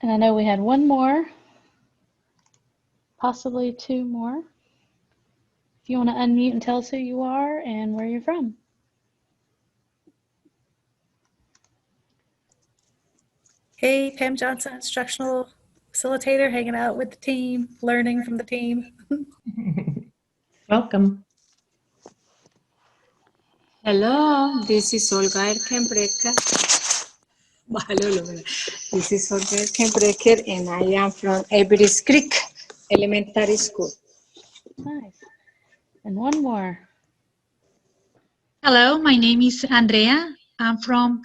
And I know we had one more, possibly two more. If you want to unmute and tell us who you are and where you're from. Hey, Pam Johnson, instructional facilitator, hanging out with the team, learning from the team. Welcome. Hello, this is Olga Erkenbreker. This is Olga Erkenbreker, and I am from Everest Creek Elementary School. Nice. And one more. Hello, my name is Andrea. I'm from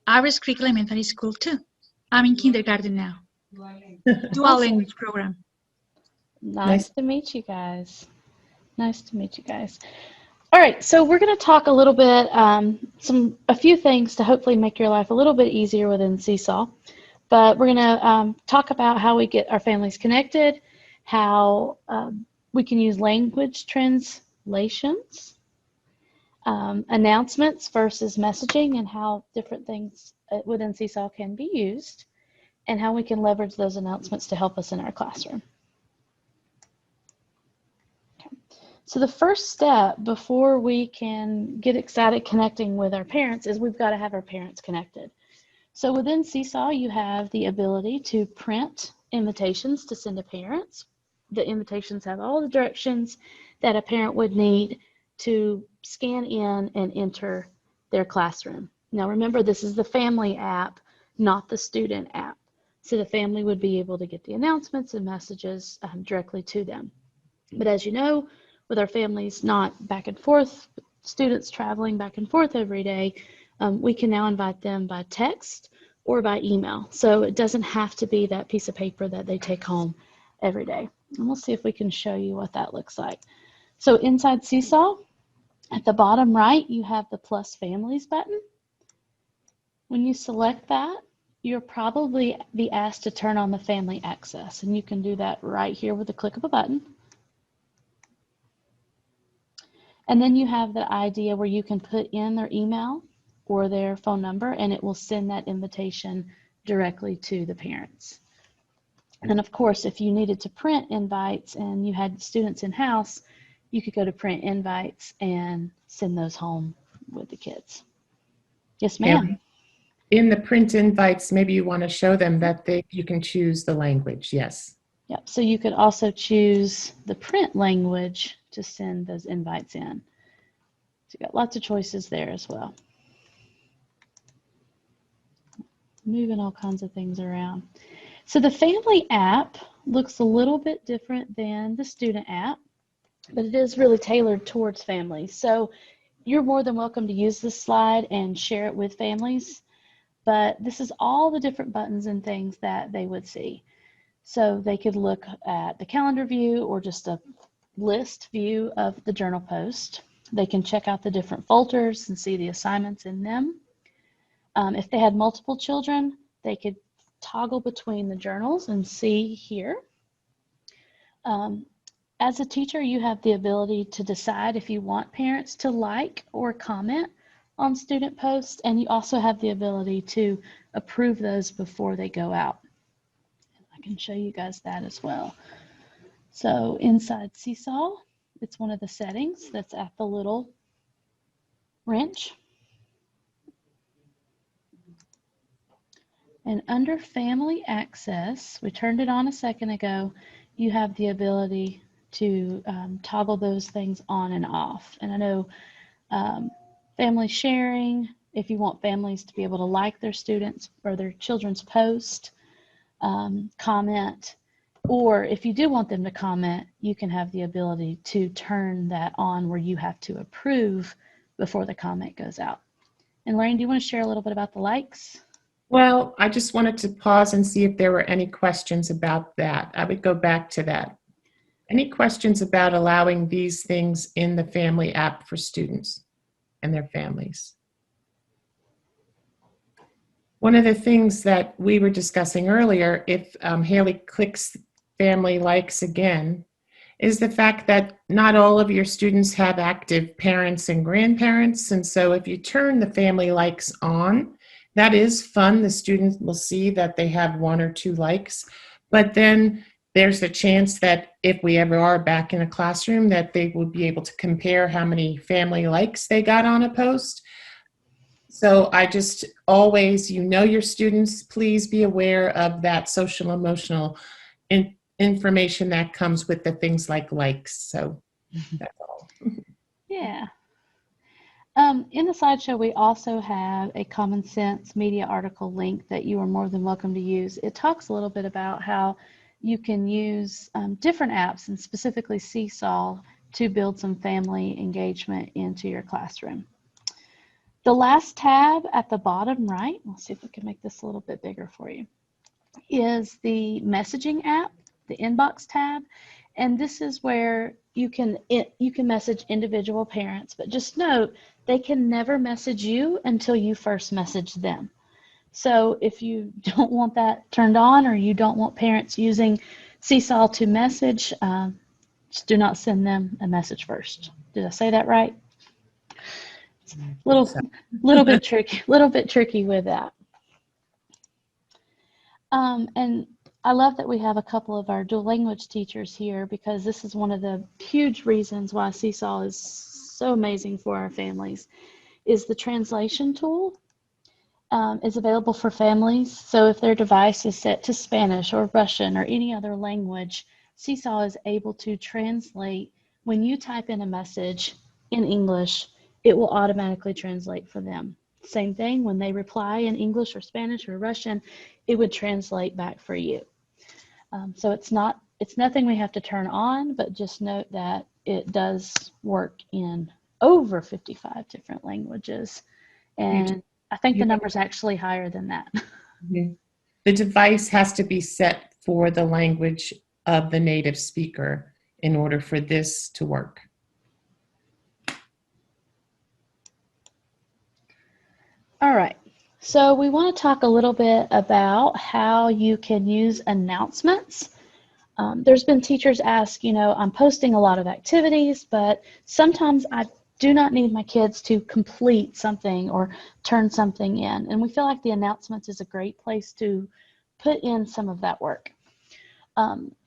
Iris Creek Elementary School too. I'm in kindergarten now. Dual language program. Nice to meet you guys. Nice to meet you guys. All right, so we're going to talk a little bit, a few things to hopefully make your life a little bit easier within Seesaw. But we're going to talk about how we get our families connected, how we can use language translations, announcements versus messaging, and how different things within Seesaw can be used, and how we can leverage those announcements to help us in our classroom. So the first step before we can get excited connecting with our parents is we've got to have our parents connected. So within Seesaw, you have the ability to print invitations to send to parents. The invitations have all the directions that a parent would need to scan in and enter their classroom. Now remember, this is the family app, not the student app. So the family would be able to get the announcements and messages directly to them. But as you know, with our families not back and forth, students traveling back and forth every day, we can now invite them by text or by email. So it doesn't have to be that piece of paper that they take home every day. And we'll see if we can show you what that looks like. So inside Seesaw, at the bottom right, you have the Plus Families button. When you select that, you'll probably be asked to turn on the family access. And you can do that right here with the click of a button. And then you have the idea where you can put in their email or their phone number, and it will send that invitation directly to the parents. And of course, if you needed to print invites and you had students in-house, you could go to print invites and send those home with the kids. Yes, ma'am. In the print invites, maybe you want to show them that you can choose the language. Yes. Yep. So you could also choose the print language to send those invites in. So you got lots of choices there as well. Moving all kinds of things around. So the family app looks a little bit different than the student app, but it is really tailored towards families. So you're more than welcome to use this slide and share it with families, but this is all the different buttons and things that they would see. So they could look at the calendar view or just a list view of the journal post. They can check out the different folders and see the assignments in them. If they had multiple children, they could toggle between the journals and see here. As a teacher, you have the ability to decide if you want parents to like or comment on student posts, and you also have the ability to approve those before they go out. I can show you guys that as well. So inside Seesaw, it's one of the settings that's at the little wrench. And under Family Access, we turned it on a second ago, you have the ability to toggle those things on and off. And I know family sharing, if you want families to be able to like their students or their children's post, comment, or if you do want them to comment, you can have the ability to turn that on where you have to approve before the comment goes out. And Lorraine, do you want to share a little bit about the likes? Well, I just wanted to pause and see if there were any questions about that. I would go back to that. Any questions about allowing these things in the family app for students and their families? One of the things that we were discussing earlier, if Haley clicks family likes again, is the fact that not all of your students have active parents and grandparents. And so if you turn the family likes on, That is fun. The students will see that they have 1 or 2 likes, but then there's a chance that if we ever are back in a classroom, that they will be able to compare how many family likes they got on a post. So I just always, your students, please be aware of that social emotional information that comes with the things like likes. So that's all. Yeah. In the slideshow, we also have a Common Sense media article link that you are more than welcome to use. It talks a little bit about how you can use different apps, and specifically Seesaw, to build some family engagement into your classroom. The last tab at the bottom right, let's see if we can make this a little bit bigger for you, is the messaging app, the inbox tab. And this is where you can message individual parents, but just note they can never message you until you first message them. So if you don't want that turned on, or you don't want parents using Seesaw to message, just do not send them a message first. Did I say that right? Little bit tricky with that. And I love that we have a couple of our dual language teachers here, because this is one of the huge reasons why Seesaw is so amazing for our families, is the translation tool is available for families. So if their device is set to Spanish or Russian or any other language, Seesaw is able to translate. When you type in a message in English, it will automatically translate for them. Same thing, when they reply in English or Spanish or Russian, it would translate back for you. So it's nothing we have to turn on, but just note that it does work in over 55 different languages. And I think the number's actually higher than that. The device has to be set for the language of the native speaker in order for this to work. All right, so we want to talk a little bit about how you can use announcements. There's been teachers ask, I'm posting a lot of activities, but sometimes I do not need my kids to complete something or turn something in. And we feel like the announcements is a great place to put in some of that work.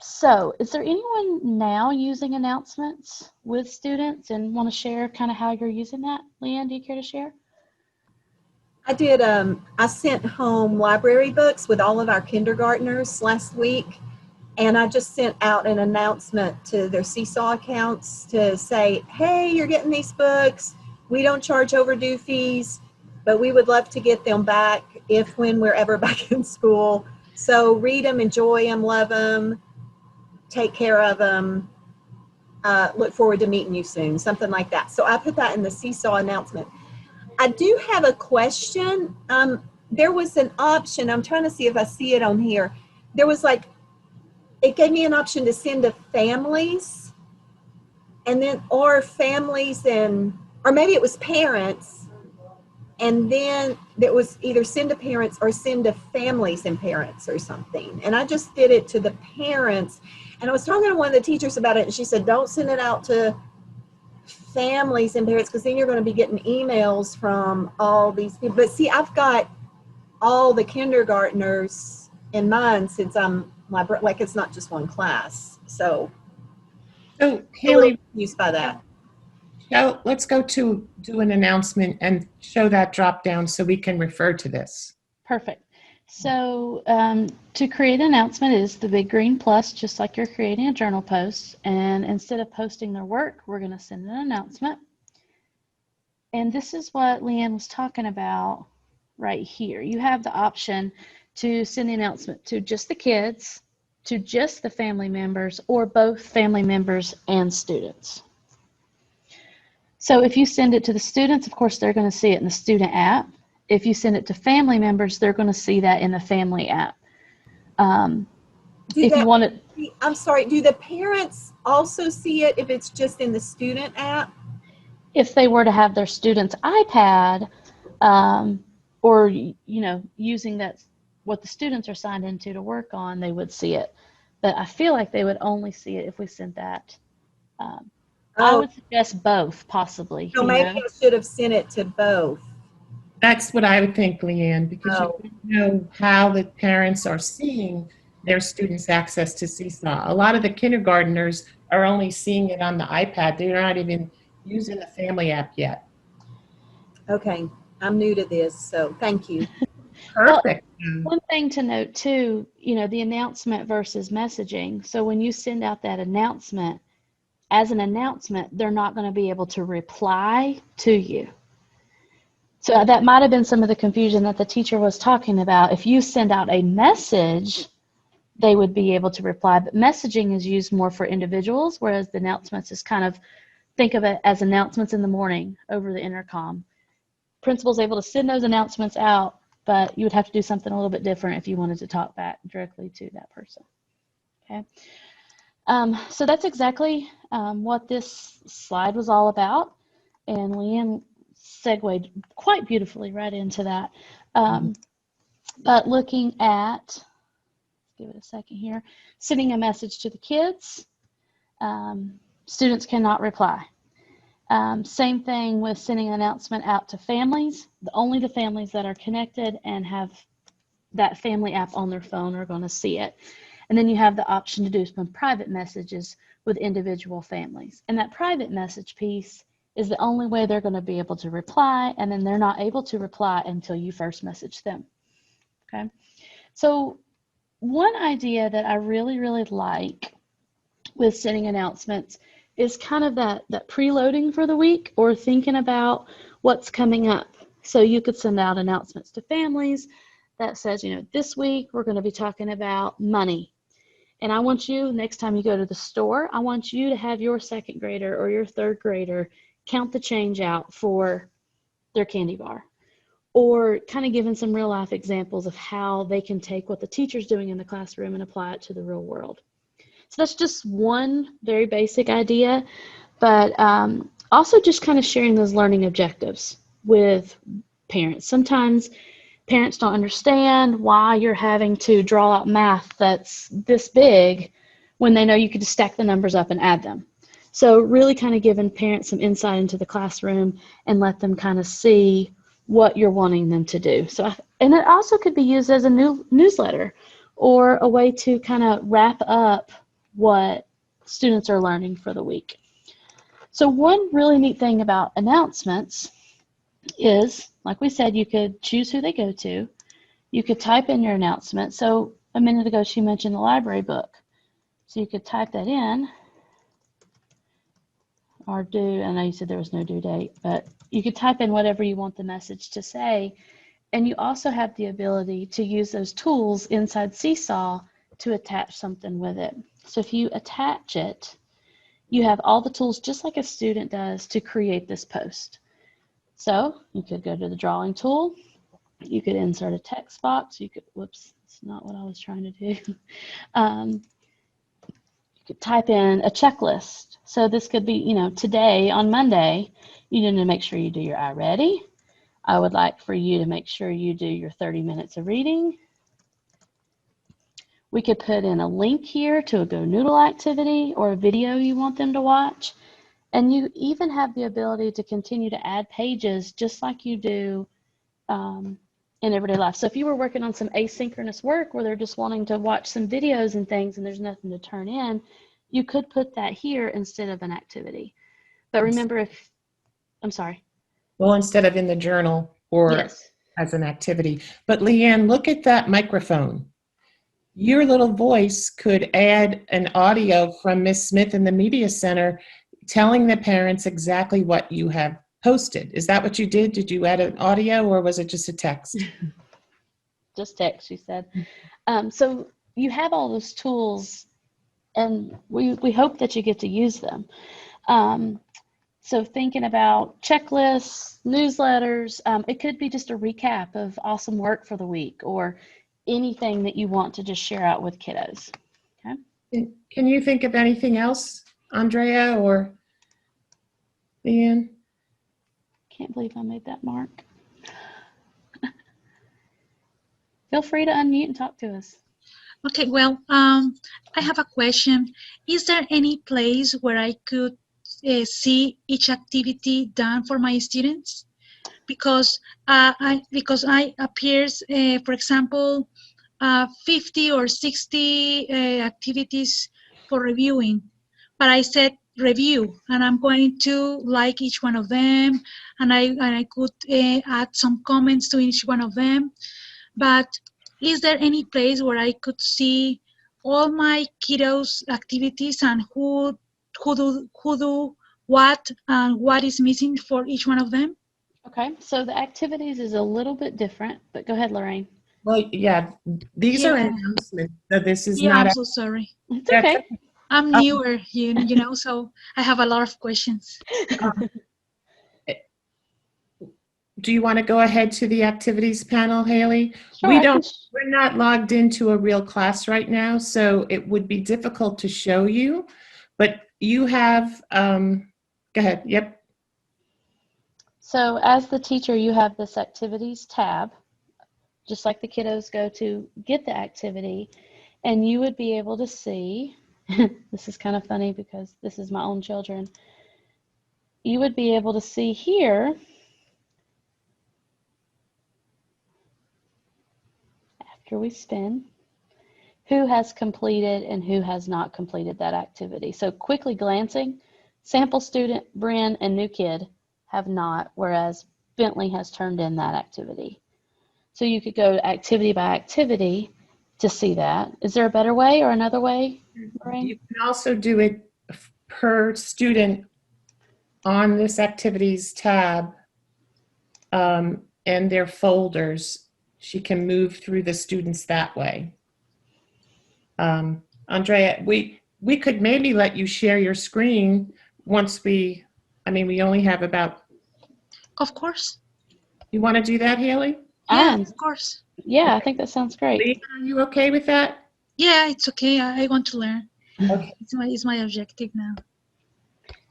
So is there anyone now using announcements with students and want to share kind of how you're using that? Leanne, do you care to share? I did. I sent home library books with all of our kindergartners last week, and I just sent out an announcement to their Seesaw accounts to say, hey, you're getting these books. We don't charge overdue fees, but we would love to get them back when we're ever back in school. So read them, enjoy them, love them, take care of them. Look forward to meeting you soon, something like that. So I put that in the Seesaw announcement. I do have a question. There was an option. I'm trying to see if I see it on here. There was it gave me an option to send to families, and then, or families or maybe it was parents. And then it was either send to parents or send to families and parents or something. And I just did it to the parents. And I was talking to one of the teachers about it, and she said, don't send it out to families and parents, because then you're going to be getting emails from all these people. But see, I've got all the kindergartners in mind, since it's not just one class. So Haley, used by that. let's go to do an announcement and show that drop down so we can refer to this. Perfect. So to create an announcement is the big green plus, just like you're creating a journal post. And instead of posting their work, we're going to send an announcement. And this is what Leanne was talking about right here. You have the option to send the announcement to just the kids, to just the family members, or both family members and students. So if you send it to the students, of course, they're going to see it in the student app. If you send it to family members, they're going to see that in the family app. If you want it, I'm sorry, do the parents also see it if it's just in the student app? If they were to have their student's iPad, or using what the students are signed into to work on, they would see it. But I feel like they would only see it if we sent that. I would suggest both, possibly. So maybe I should have sent it to both. That's what I would think, Leanne, because you Oh. don't know how the parents are seeing their students' access to Seesaw. A lot of the kindergarteners are only seeing it on the iPad. They're not even using the family app yet. Okay, I'm new to this, so thank you. Well, Perfect. one thing to note too, you know, the announcement versus messaging. So when you send out that announcement, as an announcement, they're not going to be able to reply to you. So that might have been some of the confusion that the teacher was talking about. If you send out a message, they would be able to reply, but messaging is used more for individuals, whereas the announcements is kind of, think of it as announcements in the morning over the intercom. Principal's able to send those announcements out, but you would have to do something a little bit different if you wanted to talk back directly to that person. Okay. So that's exactly what this slide was all about, and Leanne segued quite beautifully right into that. But looking at, give it a second here, sending a message to the kids, students cannot reply. Same thing with sending an announcement out to families. Only the families that are connected and have that family app on their phone are going to see it. And then you have the option to do some private messages with individual families. And that private message piece is the only way they're going to be able to reply, and then they're not able to reply until you first message them. Okay. So one idea that I really, really like with sending announcements is kind of that preloading for the week, or thinking about what's coming up. So you could send out announcements to families that says, you know, this week we're going to be talking about money. And I want you, next time you go to the store, I want you to have your second grader or your third grader count the change out for their candy bar. Or kind of giving some real life examples of how they can take what the teacher's doing in the classroom and apply it to the real world. So that's just one very basic idea, but also just kind of sharing those learning objectives with parents. Sometimes parents don't understand why you're having to draw out math that's this big when they know you could just stack the numbers up and add them. So really kind of giving parents some insight into the classroom and let them kind of see what you're wanting them to do. So, and it also could be used as a new newsletter or a way to kind of wrap up what students are learning for the week. So one really neat thing about announcements is, like we said, you could choose who they go to. You could type in your announcement. So a minute ago she mentioned the library book. So you could type that in, or I know you said there was no due date, but you could type in whatever you want the message to say. And you also have the ability to use those tools inside Seesaw to attach something with it. So if you attach it, you have all the tools just like a student does to create this post. So you could go to the drawing tool, you could insert a text box, you could, whoops, that's not what I was trying to do. You could type in a checklist. So this could be, you know, today on Monday, you need to make sure you do your I ready. I would like for you to make sure you do your 30 minutes of reading. We could put in a link here to a Go Noodle activity or a video you want them to watch. And you even have the ability to continue to add pages just like you do in everyday life. So if you were working on some asynchronous work where they're just wanting to watch some videos and things and there's nothing to turn in, you could put that here instead of an activity. But remember, I'm sorry. Well, instead of in the journal or Yes. as an activity. But Leanne, look at that microphone. Your little voice could add an audio from Miss Smith in the Media Center telling the parents exactly what you have posted. Is that what you did? Did you add an audio or was it just a text? Just text, she said. So you have all those tools, and we hope that you get to use them. So thinking about checklists, newsletters, it could be just a recap of awesome work for the week or anything that you want to just share out with kiddos. Okay. Can you think of anything else, Andrea or Leanne? Can't believe I made that mark. Feel free to unmute and talk to us. Okay, well, I have a question. Is there any place where I could see each activity done for my students? because I appears, for example, 50 or 60 activities for reviewing, but I said review, and I'm going to like each one of them, and I could add some comments to each one of them. But is there any place where I could see all my kiddos' activities and who do what and what is missing for each one of them? Okay, so the activities is a little bit different, but go ahead, Lorraine. Well, yeah, these are Yeah. announcements, so this is Yeah, not I'm a, so sorry. It's that's okay. I'm Um, newer, you know, so I have a lot of questions. do you want to go ahead to the activities panel, Haley? Sure, We I can don't, we're not logged into a real class right now, so it would be difficult to show you, but you have, go ahead, yep. So as the teacher, you have this activities tab, just like the kiddos go to get the activity, and you would be able to see, this is kind of funny because this is my own children. You would be able to see here, after we spin, who has completed and who has not completed that activity. So quickly glancing, sample student, Bryn, and new kid have not, whereas Bentley has turned in that activity. So you could go activity by activity to see that. Is there a better way or another way, Lorraine? You can also do it per student on this activities tab and their folders. She can move through the students that way. Andrea, we could maybe let you share your screen once we only have about, Of course. you want to do that, Haley? Yeah, And of course. yeah, I think that sounds great. Leah, are you okay with that? Yeah, it's okay. I want to learn. Okay. It's my objective now.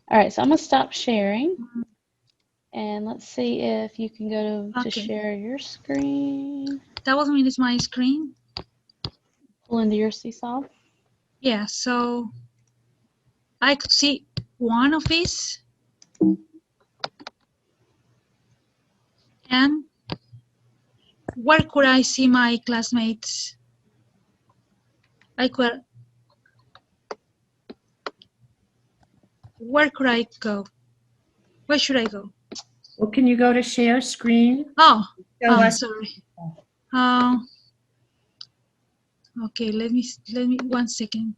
All right, so I'm gonna stop sharing and let's see if you can go to Okay. share your screen. That was mean it's my screen. Pull into your Seesaw. Yeah, so I could see one of these. And where could I see my classmates? Where could I go? Where should I go? Well, can you go to share screen? Oh, Show us. sorry. Okay, let me 1 second.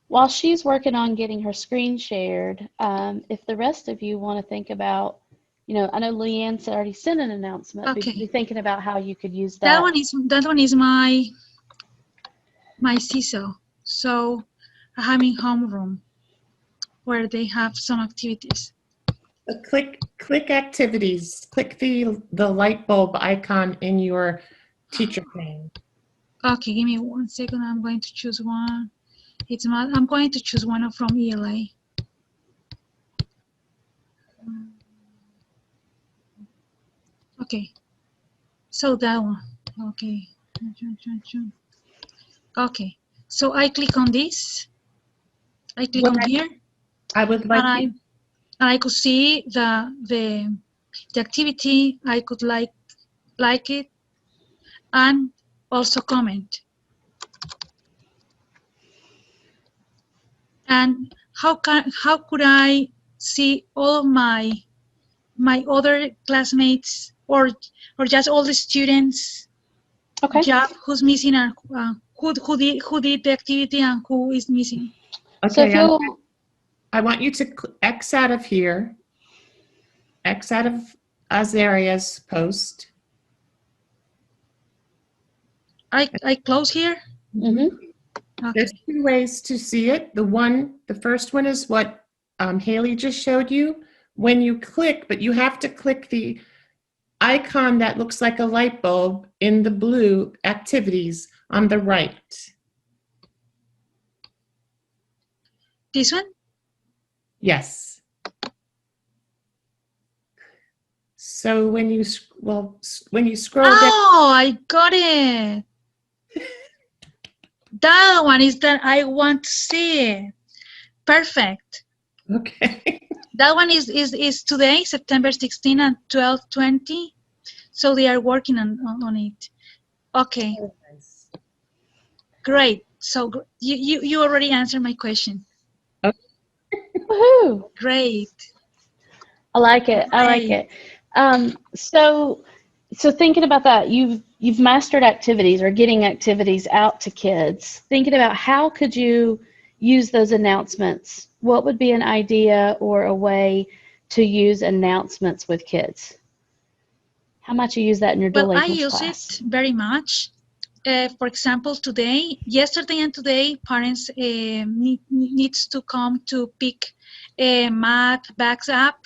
While she's working on getting her screen shared, if the rest of you want to think about, I know Leanne's already sent an announcement, but Okay. be thinking about how you could use That that. one is my Seesaw. So I'm having homeroom where they have some activities. Click activities. Click the light bulb icon in your teacher name. Okay, give me 1 second. I'm going to choose one. I'm going to choose one from ELA. Okay, so that one. Okay. Okay, so I click on this. I click on here, I would like and I could see the activity. I could like it, and also comment. And how could I see all of my other classmates or just all the students? Okay. Job who's missing and who did the activity and who is missing. So Okay, if you'll, I want you to X out of here. X out of Azaria's post. I close here. mhm. Okay. There's two ways to see it. The first one is what Haley just showed you. When you click, but you have to click the icon that looks like a light bulb in the blue activities on the right. This one? Yes. So when you scroll down. Oh, I got it. That one is that I want to see it. Perfect. Okay. That one is today, September 16 and 12/20. So they are working on it. Okay, great. So you already answered my question. Woohoo! Great. I like it. I like Great. it. So thinking about that, you've mastered activities or getting activities out to kids. Thinking about how could you use those announcements? What would be an idea or a way to use announcements with kids? How might you use that in your dual Well, I language use class? it very much. For example, yesterday and today, parents needs to come to pick math bags up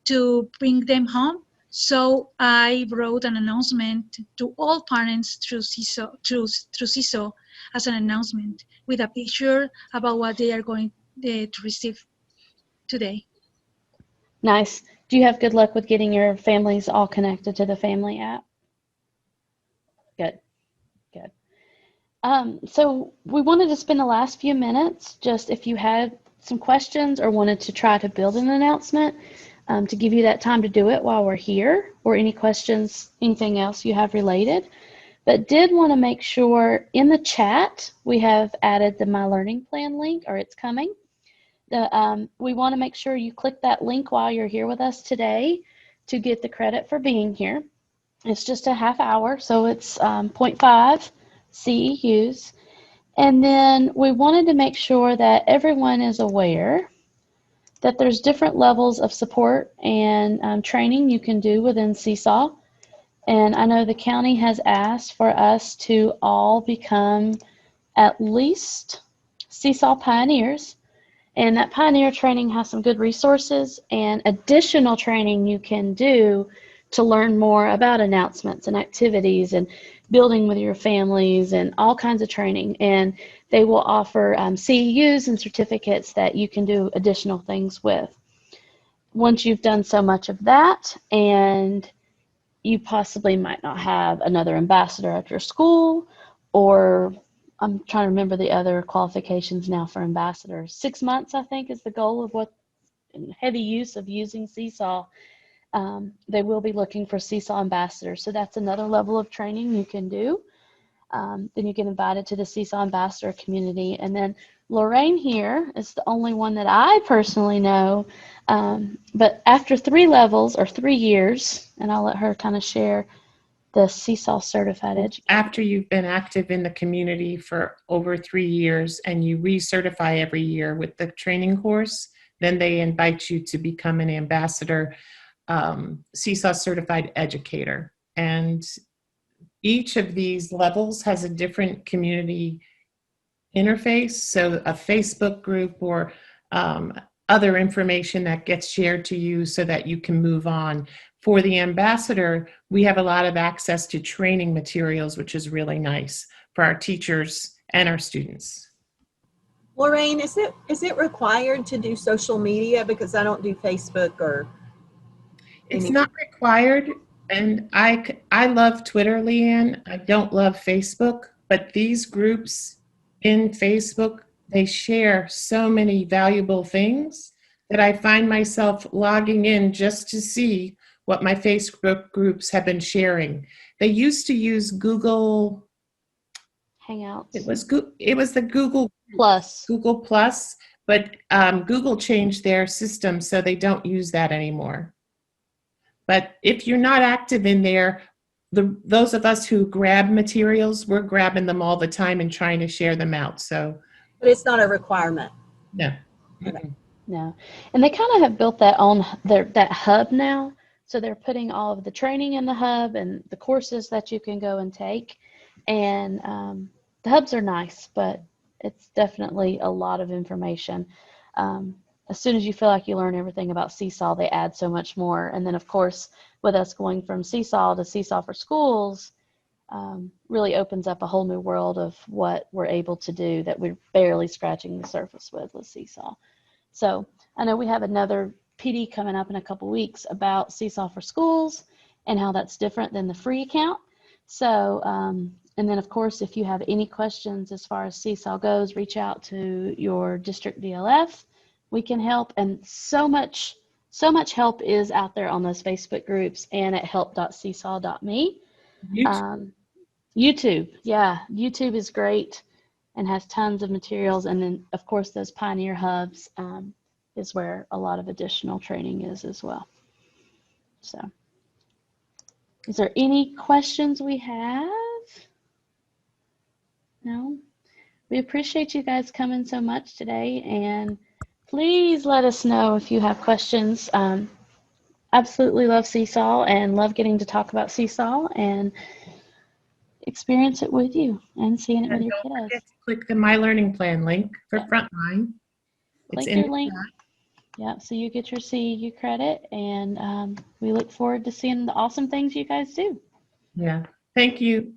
to bring them home. So I wrote an announcement to all parents through Seesaw as an announcement with a picture about what they are going to receive today. Nice. Do you have good luck with getting your families all connected to the family app? Good, good. So we wanted to spend the last few minutes just if you had some questions or wanted to try to build an announcement to give you that time to do it while we're here, or any questions, anything else you have related. But did want to make sure in the chat we have added the My Learning Plan link, or it's coming. We want to make sure you click that link while you're here with us today to get the credit for being here. It's just a half hour, so it's 0.5 CEUs. And then we wanted to make sure that everyone is aware that there's different levels of support and training you can do within Seesaw. And I know the county has asked for us to all become at least Seesaw pioneers. And that pioneer training has some good resources and additional training you can do to learn more about announcements and activities and building with your families and all kinds of training. And they will offer CEUs and certificates that you can do additional things with. Once you've done so much of that, and you possibly might not have another ambassador at your school, or I'm trying to remember the other qualifications now for ambassadors. 6 months, I think, is the goal of what heavy use of using Seesaw. They will be looking for Seesaw ambassadors. So that's another level of training you can do. Then you get invited to the Seesaw ambassador community. And then Lorraine here is the only one that I personally know. But after 3 levels or 3 years, and I'll let her kind of share the Seesaw certified educator. After you've been active in the community for over 3 years and you recertify every year with the training course, then they invite you to become an ambassador, Seesaw certified educator. And each of these levels has a different community interface, so a Facebook group or other information that gets shared to you so that you can move on. For the ambassador, we have a lot of access to training materials, which is really nice for our teachers and our students. Lorraine, is it required to do social media? Because I don't do Facebook or It's not required, and I love Twitter, Leanne. I don't love Facebook, but these groups in Facebook, they share so many valuable things that I find myself logging in just to see what my Facebook groups have been sharing. They used to use Google Hangouts. It was the Plus. Google Plus, but Google changed their system so they don't use that anymore. But if you're not active in there, those of us who grab materials, we're grabbing them all the time and trying to share them out. So, but it's not a requirement. no. Okay. No. And they kind of have built that hub now. So they're putting all of the training in the hub and the courses that you can go and take. And the hubs are nice, but it's definitely a lot of information. As soon as you feel like you learn everything about Seesaw, they add so much more. And then, of course, with us going from Seesaw to Seesaw for Schools, really opens up a whole new world of what we're able to do that we're barely scratching the surface with Seesaw. So I know we have another PD coming up in a couple weeks about Seesaw for Schools and how that's different than the free account. So, and then of course, if you have any questions as far as Seesaw goes, reach out to your district DLF we can help. And so much help is out there on those Facebook groups and at help.seesaw.me. YouTube, yeah, YouTube is great and has tons of materials. And then, of course, those Pioneer Hubs is where a lot of additional training is as well. So, is there any questions we have? No? We appreciate you guys coming so much today, and please let us know if you have questions. Absolutely love Seesaw and love getting to talk about Seesaw and experience it with you and seeing it with your Don't kiddos. forget to click the My Learning Plan link for Frontline. It's Click in your the link. chat. Yeah, so you get your CEU credit, and we look forward to seeing the awesome things you guys do. Yeah. Thank you.